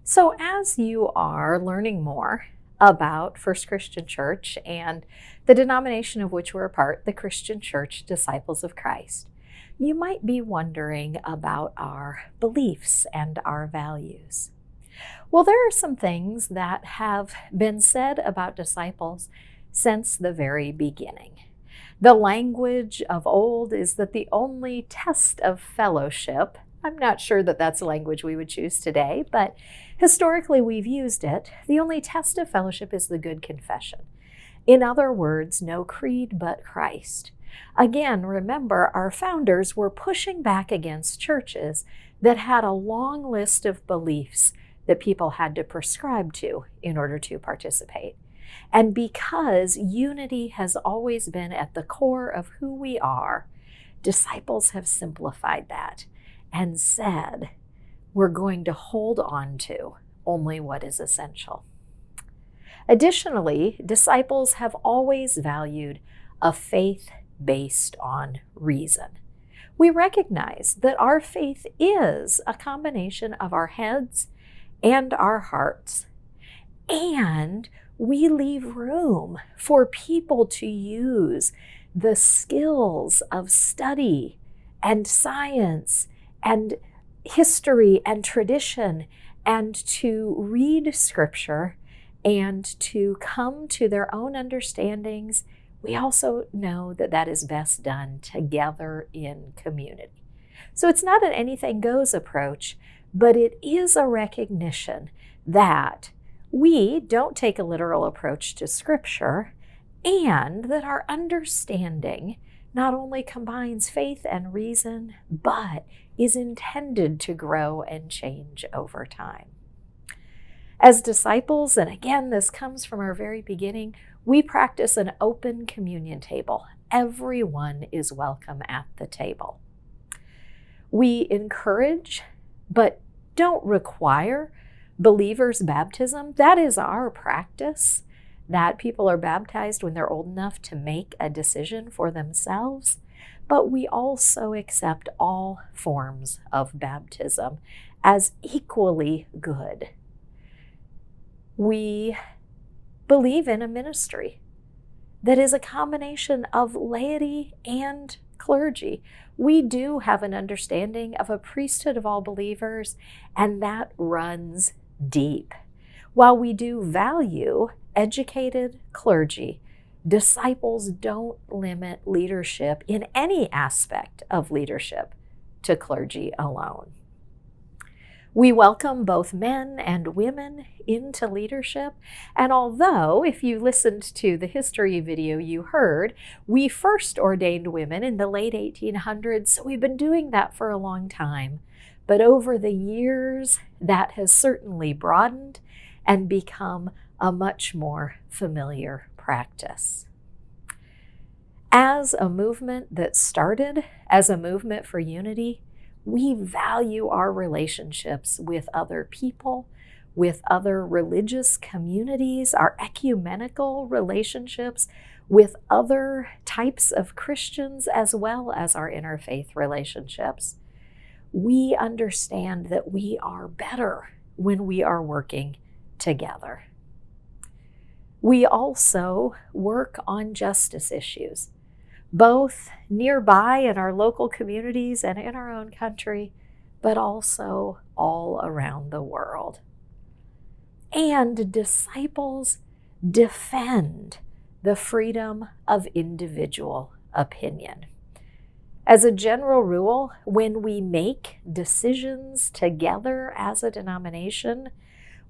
So, as you are learning more about First Christian Church and the denomination of which we're a part, the Christian Church Disciples of Christ, you might be wondering about our beliefs and our values. Well, there are some things that have been said about disciples since the very beginning. The language of old is that the only test of fellowship, I'm not sure that that's a language we would choose today, but historically we've used it. The only test of fellowship is the good confession. In other words, no creed but Christ. Again, remember, our founders were pushing back against churches that had a long list of beliefs that people had to prescribe to in order to participate. And because unity has always been at the core of who we are, disciples have simplified that and said, we're going to hold on to only what is essential. Additionally, disciples have always valued a faith based on reason. We recognize that our faith is a combination of our heads and our hearts, and we leave room for people to use the skills of study and science and history and tradition and to read scripture and to come to their own understandings. We also know that that is best done together in community. So it's not an anything goes approach, but it is a recognition that we don't take a literal approach to Scripture, and that our understanding not only combines faith and reason, but is intended to grow and change over time. As disciples, and again, this comes from our very beginning, we practice an open communion table. Everyone is welcome at the table. We encourage, but don't require, believers' baptism. That is our practice, that people are baptized when they're old enough to make a decision for themselves. But we also accept all forms of baptism as equally good. We believe in a ministry that is a combination of laity and clergy. We do have an understanding of a priesthood of all believers, and that runs deep. While we do value educated clergy, disciples don't limit leadership in any aspect of leadership to clergy alone. We welcome both men and women into leadership, and although, if you listened to the history video you heard, we first ordained women in the late 1800s, so we've been doing that for a long time. But over the years, that has certainly broadened and become a much more familiar practice. As a movement that started as a movement for unity, we value our relationships with other people, with other religious communities, our ecumenical relationships with other types of Christians, as well as our interfaith relationships. We understand that we are better when we are working together. We also work on justice issues, both nearby in our local communities and in our own country, but also all around the world. And disciples defend the freedom of individual opinion. As a general rule, when we make decisions together as a denomination,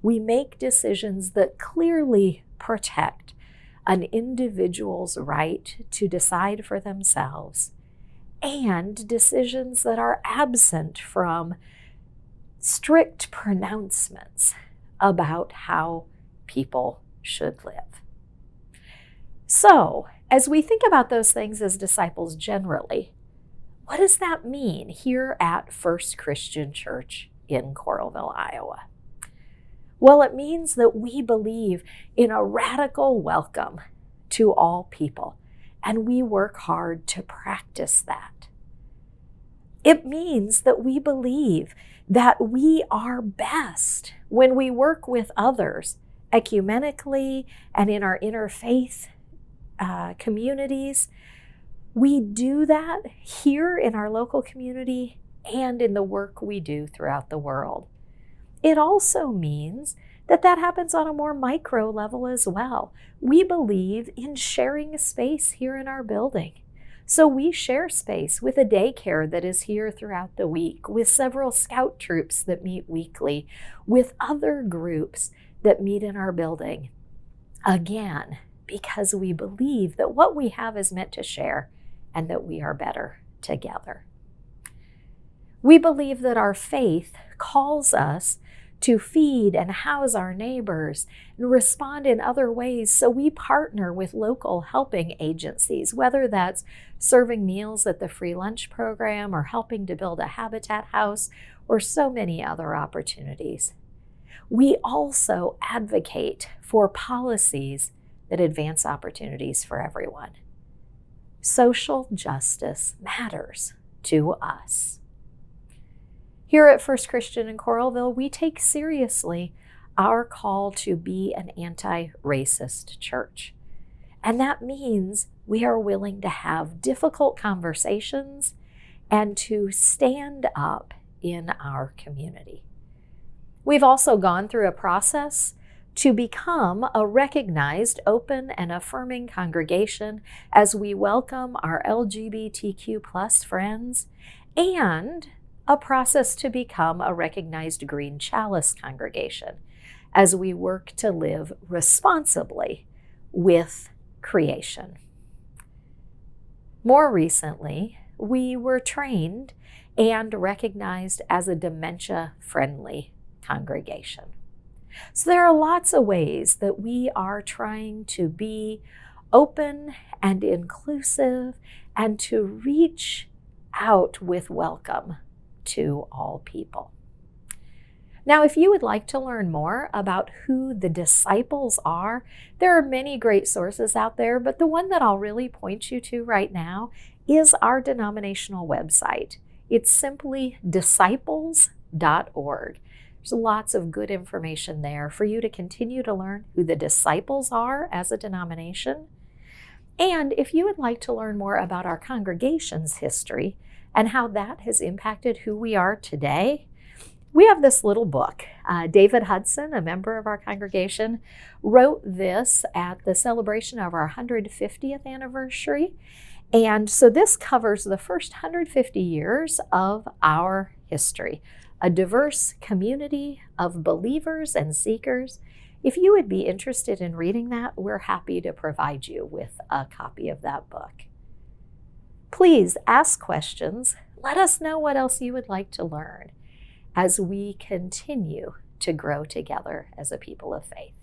we make decisions that clearly protect an individual's right to decide for themselves, and decisions that are absent from strict pronouncements about how people should live. So, as we think about those things as disciples generally, what does that mean here at First Christian Church in Coralville, Iowa? Well, it means that we believe in a radical welcome to all people, and we work hard to practice that. It means that we believe that we are best When we work with others ecumenically and in our interfaith communities, we do that here in our local community and in the work we do throughout the world. It also means that happens on a more micro level as well. We believe in sharing a space here in our building. So we share space with a daycare that is here throughout the week, with several scout troops that meet weekly, with other groups that meet in our building. Again, because we believe that what we have is meant to share and that we are better together. We believe that our faith calls us to feed and house our neighbors and respond in other ways, so we partner with local helping agencies, whether that's serving meals at the free lunch program or helping to build a habitat house or so many other opportunities. We also advocate for policies that advance opportunities for everyone. Social justice matters to us. Here at First Christian in Coralville, we take seriously our call to be an anti-racist church. And that means we are willing to have difficult conversations and to stand up in our community. We've also gone through a process to become a recognized, open, and affirming congregation as we welcome our LGBTQ+ friends, and a process to become a recognized Green Chalice congregation as we work to live responsibly with creation. More recently, we were trained and recognized as a dementia-friendly congregation. So there are lots of ways that we are trying to be open and inclusive and to reach out with welcome to all people. Now, if you would like to learn more about who the disciples are, there are many great sources out there, but the one that I'll really point you to right now is our denominational website. It's simply disciples.org. There's lots of good information there for you to continue to learn who the disciples are as a denomination. And if you would like to learn more about our congregation's history and how that has impacted who we are today, we have this little book. David Hudson, a member of our congregation, wrote this at the celebration of our 150th anniversary. And so this covers the first 150 years of our history, a diverse community of believers and seekers. If you would be interested in reading that, we're happy to provide you with a copy of that book. Please ask questions. Let us know what else you would like to learn as we continue to grow together as a people of faith.